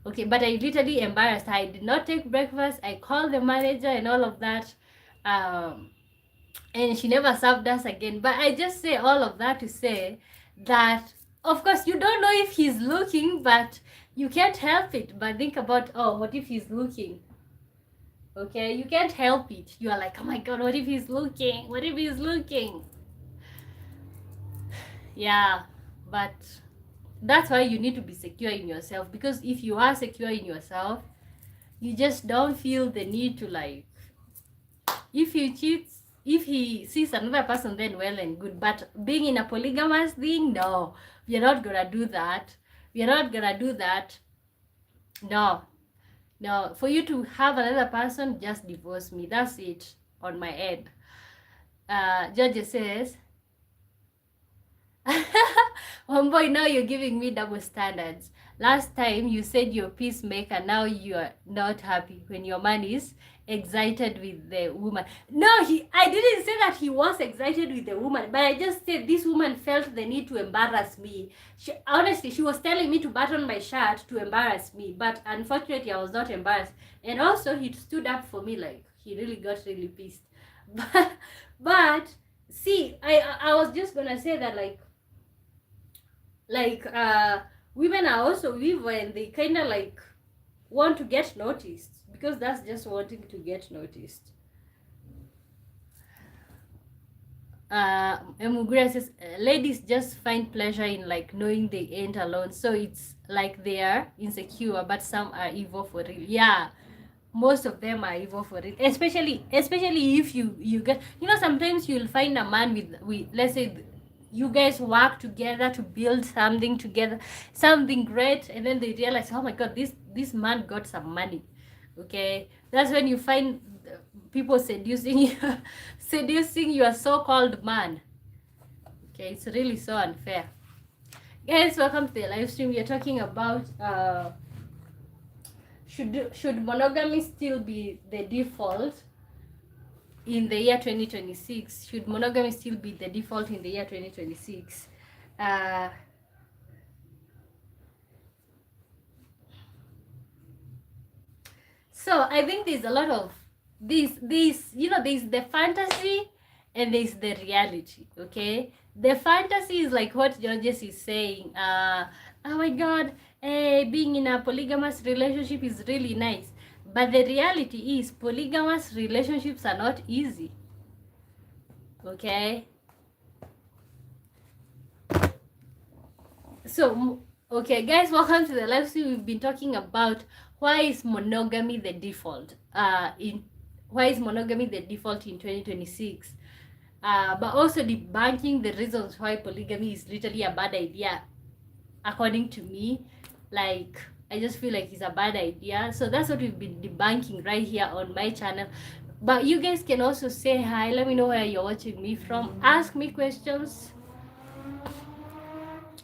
Okay, but I literally embarrassed her. I did not take breakfast. I called the manager and all of that, and she never served us again. But I just say all of that to say that, of course, you don't know if he's looking, but you can't help it but think about, oh, what if he's looking? Okay, you can't help it. You are like, oh my god, what if he's looking? What if he's looking? Yeah, but that's why you need to be secure in yourself, because if you are secure in yourself, you just don't feel the need to like, if you cheat, if he sees another person, then well and good. But being in a polygamous thing, no, we're not gonna do that. We're not gonna do that. No, no. For you to have another person, just divorce me. That's it on my end. Judge says, homeboy, now you're giving me double standards. Last time you said you're peacemaker, now you're not happy when your man is excited with the woman. No, I didn't say that he was excited with the woman, but I just said this woman felt the need to embarrass me. Honestly, she was telling me to button my shirt to embarrass me, but unfortunately I was not embarrassed. And also he stood up for me, like he really got really pissed. But see, I was just gonna say that like women are also evil, and they kind of like want to get noticed, because that's just wanting to get noticed. Emugria says ladies just find pleasure in like knowing they ain't alone, so it's like they are insecure, but some are evil for real. Yeah, most of them are evil for real, especially if you get, you know, sometimes you'll find a man with let's say you guys work together to build something together, something great, and then they realize, oh my god, this man got some money. Okay, that's when you find people seducing you, seducing your so-called man. Okay, it's really so unfair. Guys, welcome to the live stream. We are talking about should monogamy still be the default in the year 2026? Should monogamy still be the default in the year 2026? So I think there's a lot of this, you know, there's the fantasy and there's the reality. Okay, the fantasy is like what Georges is saying. Oh my god, being in a polygamous relationship is really nice, but the reality is polygamous relationships are not easy. Okay, so okay guys, welcome to the live stream. We've been talking about why is monogamy the default why is monogamy the default in 2026, but also debunking the reasons why polygamy is literally a bad idea according to me. Like, I just feel like it's a bad idea. So that's what we've been debunking right here on my channel. But you guys can also say hi, let me know where you're watching me from, ask me questions.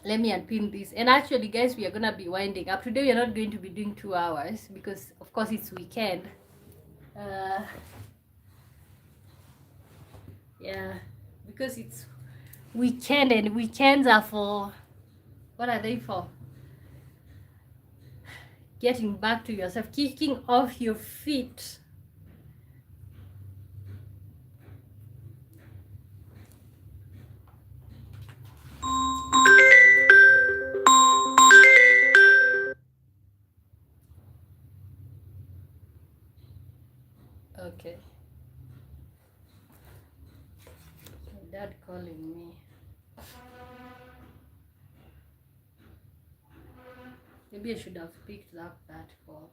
Let me unpin this. And actually guys, we are gonna be winding up today. We are not going to be doing 2 hours because of course it's weekend. Yeah, because it's weekend, and weekends are for, what are they for? Getting back to yourself, kicking off your feet. Okay. My dad calling me. Maybe I should have picked up that call.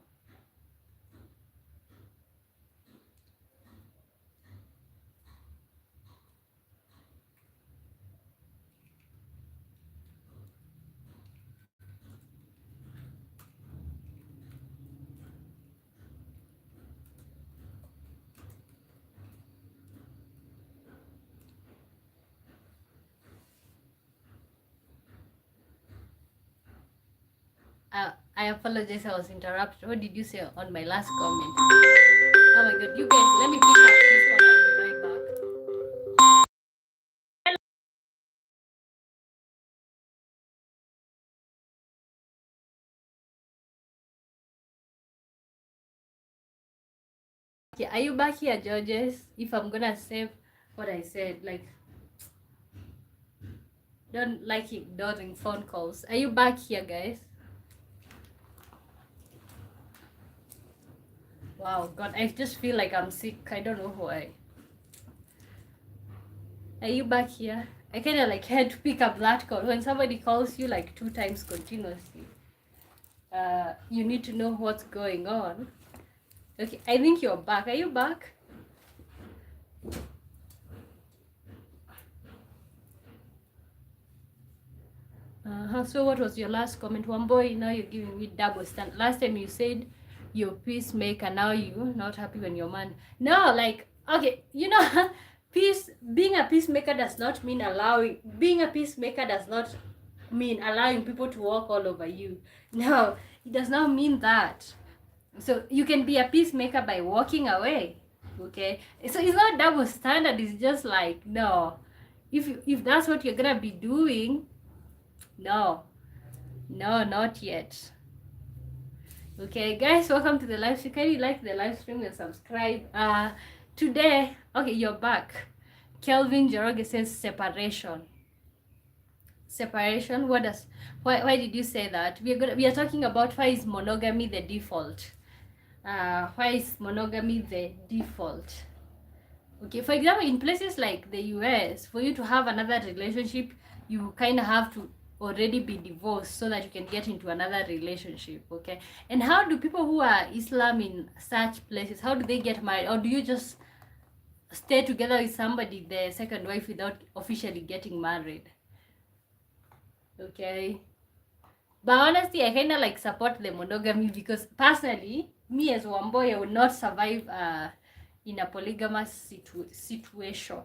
I apologize, I was interrupted. What did you say on my last comment? Oh my god, you guys, let me pick up this one. I'll be right back. Okay, are you back here, Georges? If I'm gonna save what I said, like, don't like ignoring phone calls. Are you back here, guys? Wow, God, I just feel like I'm sick. I don't know why. Are you back here? I kind of like had to pick up that call. When somebody calls you like 2 times continuously, you need to know what's going on. Okay, I think you're back. Are you back? So what was your last comment? One boy, now you're giving me double stand. Last time you said you're peacemaker, now you not happy when your man. No, like, okay, you know, being a peacemaker does not mean being a peacemaker does not mean allowing people to walk all over you. No, it does not mean that. So you can be a peacemaker by walking away. Okay, so it's not double standard. It's just like, no, if that's what you're gonna be doing, no, not yet. Okay guys, welcome to the live stream. Can you like the live stream and subscribe? Today, okay, you're back. Kelvin Joroge says separation. separation. Why did you say that? We are talking about why is monogamy the default. Why is monogamy the default? Okay, for example, in places like the US, for you to have another relationship, you kind of have to already be divorced so that you can get into another relationship. Okay, and how do people who are Islam in such places, how do they get married? Or do you just stay together with somebody, the second wife, without officially getting married? Okay, but honestly, I kind of like support the monogamy, because personally, me as one boy, I would not survive in a polygamous situation.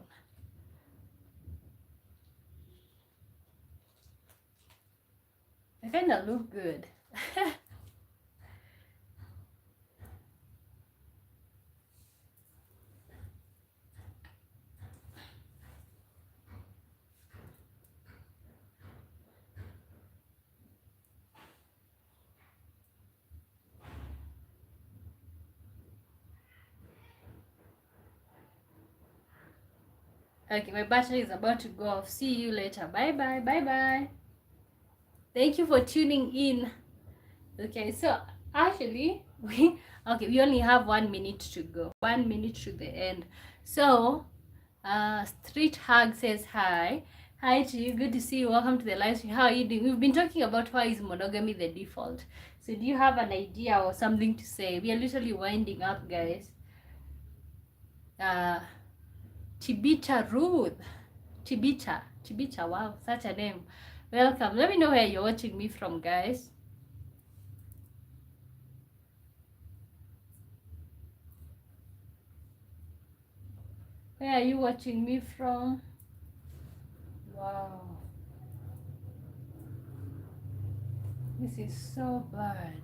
I kind of look good. Okay, my battery is about to go off. See you later. Bye bye. Bye bye. Thank you for tuning in. Okay, so actually we only have 1 minute to go. 1 minute to the end. So Street Hug says hi. Hi to you. Good to see you. Welcome to the live stream. How are you doing? We've been talking about why is monogamy the default. So do you have an idea or something to say? We are literally winding up, guys. Tibita Ruth. Tibita, wow, such a name. Welcome. Let me know where you're watching me from, guys. Where are you watching me from? Wow. This is so bad.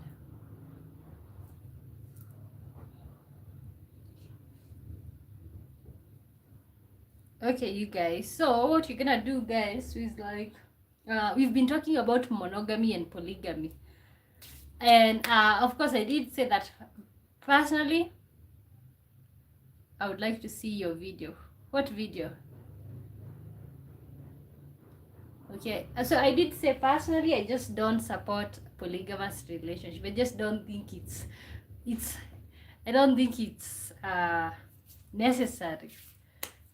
Okay, you guys. So what you're gonna do, guys, is like we've been talking about monogamy and polygamy. And of course I did say that personally I would like to see your video. What video? Okay, so I did say personally I just don't support polygamous relationship. I just don't think it's I don't think it's necessary.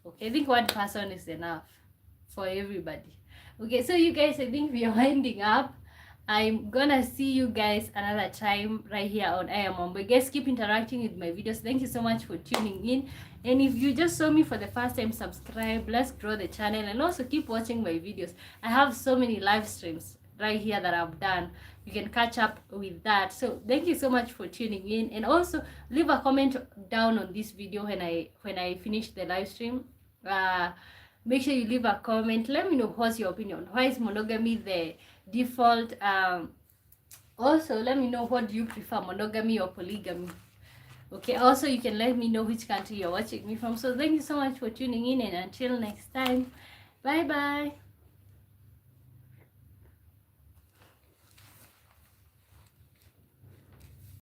Okay, I think one person is enough for everybody. Okay, so you guys, I think we are winding up. I'm gonna see you guys another time right here on I Am Omboy. Guys, keep interacting with my videos. Thank you so much for tuning in. And if you just saw me for the first time, subscribe. Let's grow the channel, and also keep watching my videos. I have so many live streams right here that I've done. You can catch up with that. So thank you so much for tuning in, and also leave a comment down on this video when I finish the live stream. Make sure you leave a comment. Let me know what's your opinion. Why is monogamy the default? Also let me know, what do you prefer, monogamy or polygamy? Okay, also you can let me know which country you're watching me from. So thank you so much for tuning in, and until next time, bye bye.